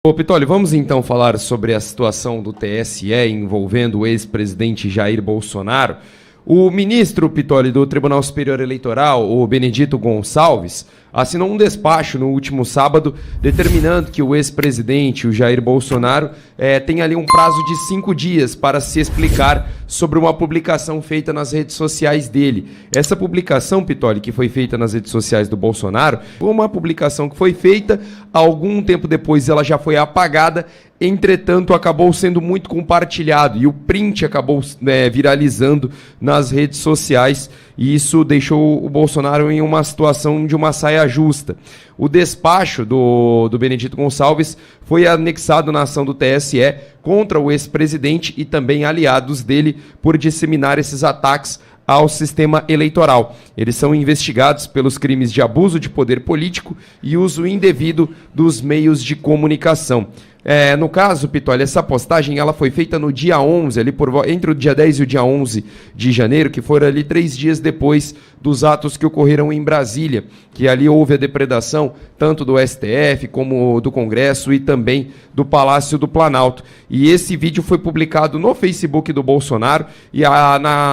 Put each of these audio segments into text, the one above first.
Ô Pitoli, vamos então falar sobre a situação do TSE envolvendo o ex-presidente Jair Bolsonaro. O ministro, Pitoli, do Tribunal Superior Eleitoral, o Benedito Gonçalves, assinou um despacho no último sábado determinando que o ex-presidente, o Jair Bolsonaro, tem ali um prazo de 5 dias para se explicar sobre uma publicação feita nas redes sociais dele. Essa publicação, Pitoli, que foi feita nas redes sociais do Bolsonaro, foi uma publicação que foi feita, algum tempo depois ela já foi apagada. Entretanto, acabou sendo muito compartilhado e o print acabou viralizando nas redes sociais e isso deixou o Bolsonaro em uma situação de uma saia justa. O despacho do Benedito Gonçalves foi anexado na ação do TSE contra o ex-presidente e também aliados dele por disseminar esses ataques ao sistema eleitoral. Eles são investigados pelos crimes de abuso de poder político e uso indevido dos meios de comunicação. No caso, Pitoli, essa postagem ela foi feita no dia 11, ali entre o dia 10 e o dia 11 de janeiro, que foram ali 3 dias depois dos atos que ocorreram em Brasília, que ali houve a depredação tanto do STF como do Congresso e também do Palácio do Planalto. E esse vídeo foi publicado no Facebook do Bolsonaro e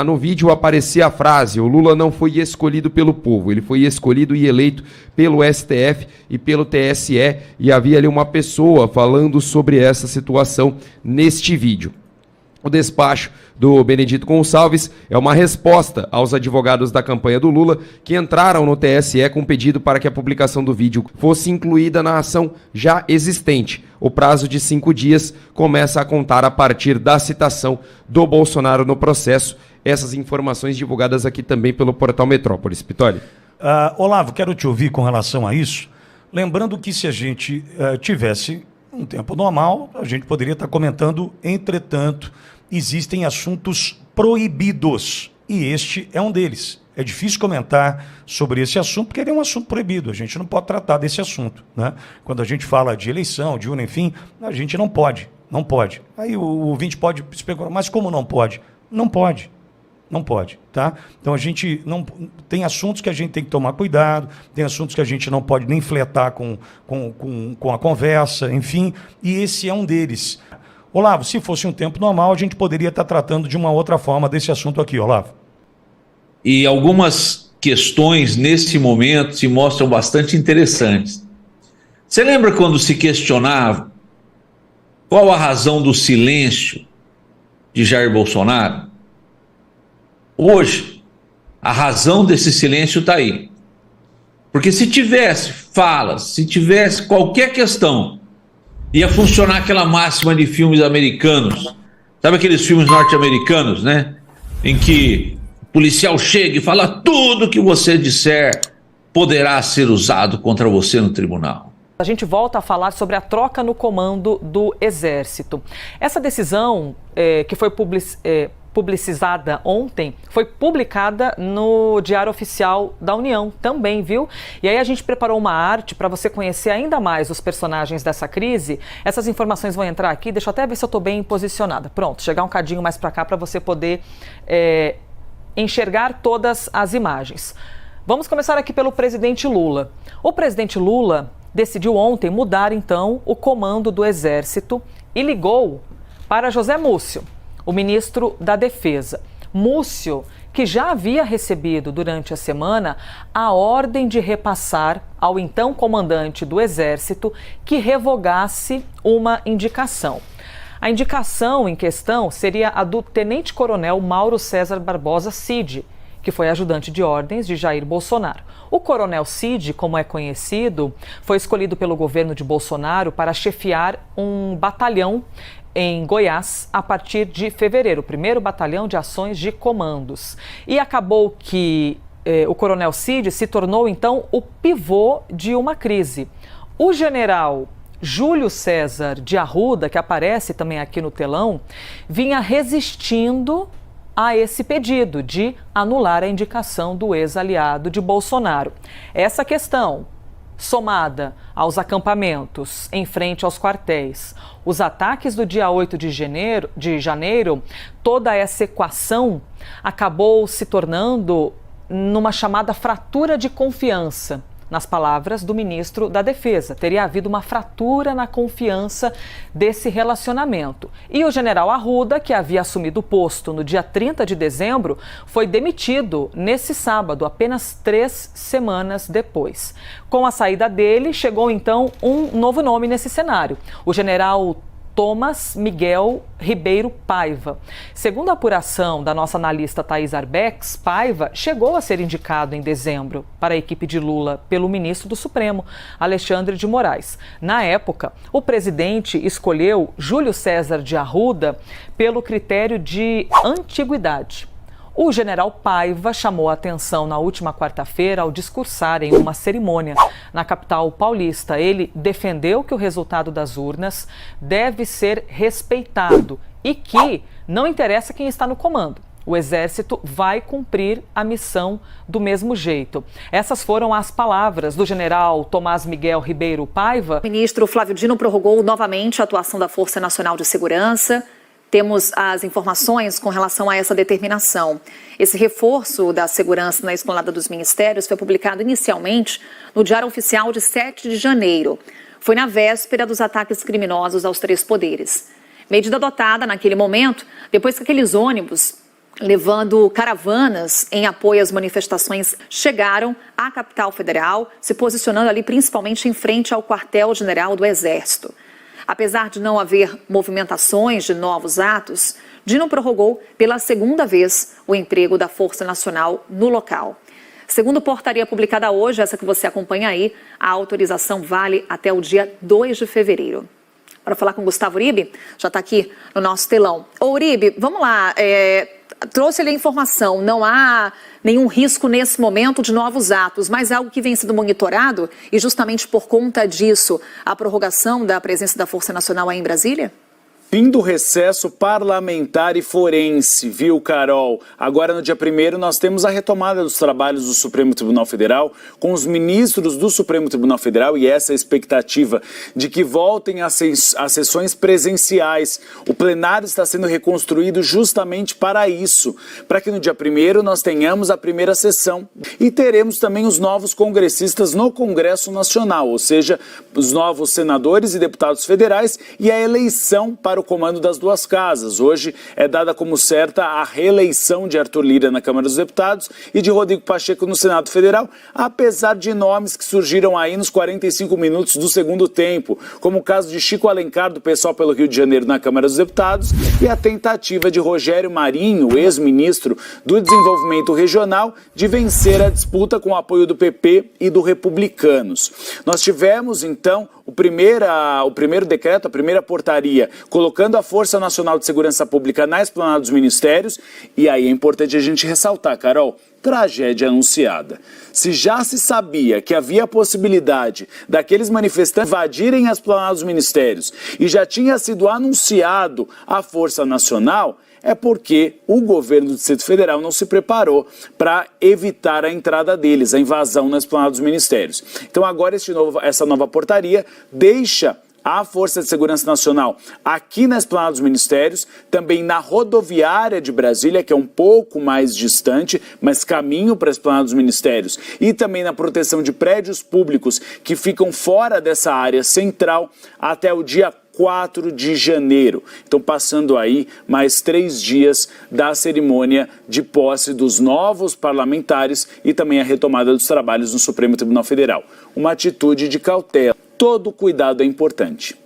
no vídeo aparecia a frase: o Lula não foi escolhido pelo povo, ele foi escolhido e eleito pelo STF e pelo TSE, e havia ali uma pessoa falando sobre essa situação neste vídeo. O despacho do Benedito Gonçalves é uma resposta aos advogados da campanha do Lula que entraram no TSE com pedido para que a publicação do vídeo fosse incluída na ação já existente. O prazo de 5 dias começa a contar a partir da citação do Bolsonaro no processo. Essas informações divulgadas aqui também pelo portal Metrópolis. Pitoli. Olavo, quero te ouvir com relação a isso. Lembrando que se a gente tivesse um tempo normal, a gente poderia estar comentando. Entretanto, existem assuntos proibidos e este é um deles. É difícil comentar sobre esse assunto porque ele é um assunto proibido. A gente não pode tratar desse assunto, né? Quando a gente fala de eleição, de urna, enfim, a gente não pode. Aí o ouvinte pode especular, mas como não pode? Não pode. Não pode, tá? Então a gente não tem assuntos que a gente tem que tomar cuidado, tem assuntos que a gente não pode nem fletar com a conversa, enfim, e esse é um deles. Olavo, se fosse um tempo normal, a gente poderia estar tratando de uma outra forma desse assunto aqui, Olavo. E algumas questões nesse momento se mostram bastante interessantes. Você lembra quando se questionava qual a razão do silêncio de Jair Bolsonaro? Hoje, a razão desse silêncio está aí. Porque se tivesse falas, se tivesse qualquer questão, ia funcionar aquela máxima de filmes americanos. Sabe aqueles filmes norte-americanos, né? Em que o policial chega e fala: tudo que você disser poderá ser usado contra você no tribunal. A gente volta a falar sobre a troca no comando do Exército. Essa decisão que foi publicizada ontem, foi publicada no Diário Oficial da União também, viu? E aí a gente preparou uma arte para você conhecer ainda mais os personagens dessa crise. Essas informações vão entrar aqui, deixa eu até ver se eu estou bem posicionada. Pronto, chegar um cadinho mais para cá para você poder enxergar todas as imagens. Vamos começar aqui pelo presidente Lula. O presidente Lula decidiu ontem mudar então o comando do Exército e ligou para José Múcio, o ministro da Defesa. Múcio, que já havia recebido durante a semana a ordem de repassar ao então comandante do Exército que revogasse uma indicação. A indicação em questão seria a do tenente-coronel Mauro César Barbosa Cid, que foi ajudante de ordens de Jair Bolsonaro. O coronel Cid, como é conhecido, foi escolhido pelo governo de Bolsonaro para chefiar um batalhão em Goiás a partir de fevereiro, o 1º Batalhão de Ações de Comandos. E acabou que o coronel Cid se tornou, então, o pivô de uma crise. O general Júlio César de Arruda, que aparece também aqui no telão, vinha resistindo a esse pedido de anular a indicação do ex-aliado de Bolsonaro. Essa questão, somada aos acampamentos em frente aos quartéis, os ataques do dia 8 de janeiro, toda essa equação acabou se tornando numa chamada fratura de confiança Nas palavras do ministro da Defesa, teria havido uma fratura na confiança desse relacionamento. E o general Arruda, que havia assumido o posto no dia 30 de dezembro, foi demitido nesse sábado, apenas 3 semanas depois. Com a saída dele, chegou então um novo nome nesse cenário: o general Tomás Miguel Ribeiro Paiva. Segundo a apuração da nossa analista Thaís Arbex, Paiva chegou a ser indicado em dezembro para a equipe de Lula pelo ministro do Supremo, Alexandre de Moraes. Na época, o presidente escolheu Júlio César de Arruda pelo critério de antiguidade. O general Paiva chamou a atenção na última quarta-feira ao discursar em uma cerimônia na capital paulista. Ele defendeu que o resultado das urnas deve ser respeitado e que não interessa quem está no comando. O Exército vai cumprir a missão do mesmo jeito. Essas foram as palavras do general Tomás Miguel Ribeiro Paiva. O ministro Flávio Dino prorrogou novamente a atuação da Força Nacional de Segurança. Temos as informações com relação a essa determinação. Esse reforço da segurança na Esplanada dos Ministérios foi publicado inicialmente no Diário Oficial de 7 de janeiro. Foi na véspera dos ataques criminosos aos 3 poderes. Medida adotada naquele momento, depois que aqueles ônibus levando caravanas em apoio às manifestações chegaram à capital federal, se posicionando ali principalmente em frente ao quartel-general do Exército. Apesar de não haver movimentações de novos atos, Dino prorrogou pela segunda vez o emprego da Força Nacional no local. Segundo portaria publicada hoje, essa que você acompanha aí, a autorização vale até o dia 2 de fevereiro. Para falar com o Gustavo Uribe, já está aqui no nosso telão. Ô Uribe, vamos lá, trouxe ali a informação, não há nenhum risco nesse momento de novos atos, mas é algo que vem sendo monitorado e justamente por conta disso, a prorrogação da presença da Força Nacional aí em Brasília? Fim do recesso parlamentar e forense, viu, Carol? Agora, no dia 1º, nós temos a retomada dos trabalhos do Supremo Tribunal Federal com os ministros do Supremo Tribunal Federal e essa expectativa de que voltem às sessões presenciais. O plenário está sendo reconstruído justamente para isso, para que no dia 1º nós tenhamos a primeira sessão e teremos também os novos congressistas no Congresso Nacional, ou seja, os novos senadores e deputados federais e a eleição para o comando das 2 casas. Hoje é dada como certa a reeleição de Arthur Lira na Câmara dos Deputados e de Rodrigo Pacheco no Senado Federal, apesar de nomes que surgiram aí nos 45 minutos do segundo tempo, como o caso de Chico Alencar, do PSOL pelo Rio de Janeiro na Câmara dos Deputados, e a tentativa de Rogério Marinho, ex-ministro do Desenvolvimento Regional, de vencer a disputa com o apoio do PP e do Republicanos. Nós tivemos, então, o primeiro decreto, a primeira portaria, colocando a Força Nacional de Segurança Pública na Esplanada dos Ministérios, e aí é importante a gente ressaltar, Carol, tragédia anunciada. Se já se sabia que havia a possibilidade daqueles manifestantes invadirem a Esplanada dos Ministérios e já tinha sido anunciado a Força Nacional, é porque o governo do Distrito Federal não se preparou para evitar a entrada deles, a invasão na Esplanada dos Ministérios. Então agora essa nova portaria deixa a Força de Segurança Nacional aqui na Esplanada dos Ministérios, também na rodoviária de Brasília, que é um pouco mais distante, mas caminho para a Esplanada dos Ministérios, e também na proteção de prédios públicos que ficam fora dessa área central até o dia 4 de janeiro. Então, passando aí mais 3 dias da cerimônia de posse dos novos parlamentares e também a retomada dos trabalhos no Supremo Tribunal Federal. Uma atitude de cautela. Todo cuidado é importante.